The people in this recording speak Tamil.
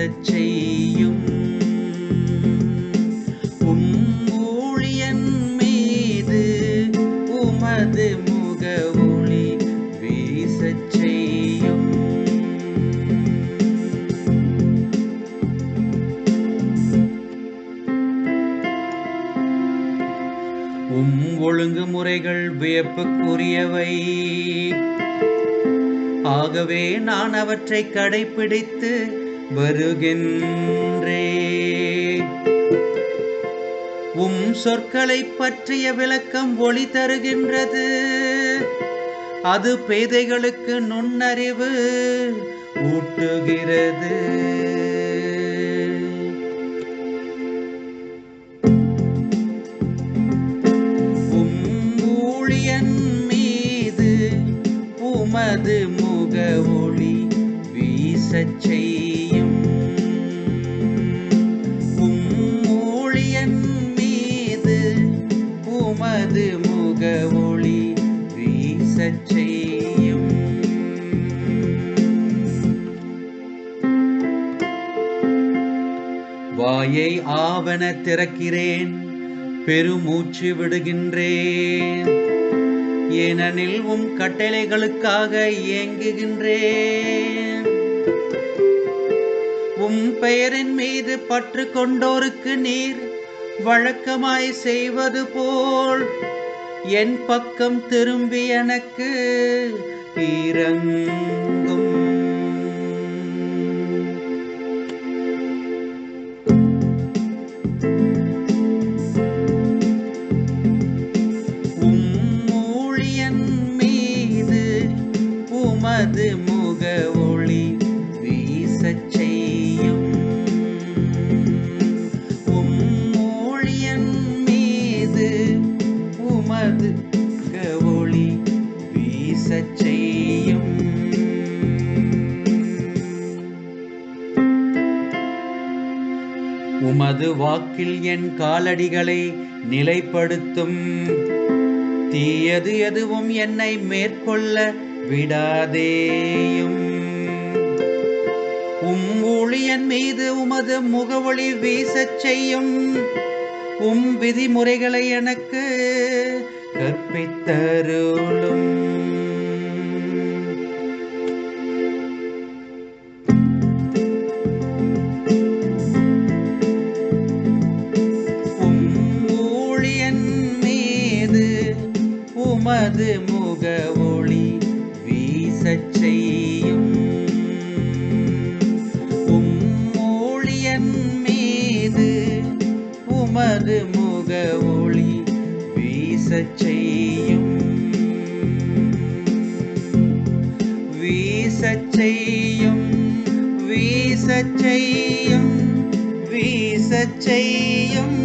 வீசச் செய்யும். ஊழியன் மீது உமது முக ஒளி வீசச் செய்யும். ஒழுங்குமுறைகள் வியப்புக்குரியவை, ஆகவே நான் அவற்றை கடைப்பிடித்து வருகின்றேன். சொற்களை பற்றிய விளக்கம் ஒளி தருகின்றது, அது பேதைகளுக்கு நுண்ணறிவு ஊட்டுகிறது. ஊழியன் மீது உமது முக ஒளி வீசச் செய்யும். ஊழியன் மீது உமது முக ஒளி வீசச் செய்யும். வாயை ஆவன திறக்கிறேன், பெருமூச்சு விடுகின்றேன், ஏனெனில் கட்டளைகளுக்காக ஏங்குகின்றேன். பெயரின் மீது பற்று கொண்டோருக்கு நீர் வழக்கமாய் செய்வது போல் என் பக்கம் திரும்பி எனக்கு இரங்கும். உமது முக ஒளி வீசச் செய்யும். ஊழியன் மீது உமது முக ஒளி வீசச் செய்யும். உமது வாக்கில் என் காலடிகளை நிலைப்படுத்தும். தீயது எதுவும் என்னை மேற்கொள்ள விடாதேயும். ஊழியன் மீது உமது முகவொளி வீசச் செய்யும். விதிமுறைகளை எனக்கு கற்பித்தருளும். ஊழியன் மீது உமது முக ஒளி வீசச் செய்யும். ஊழியன் மீது உமது முக ஒளி வீசச் செய்யும். வீசச் செய்யும், வீசச் செய்யும், வீசச் செய்யும்.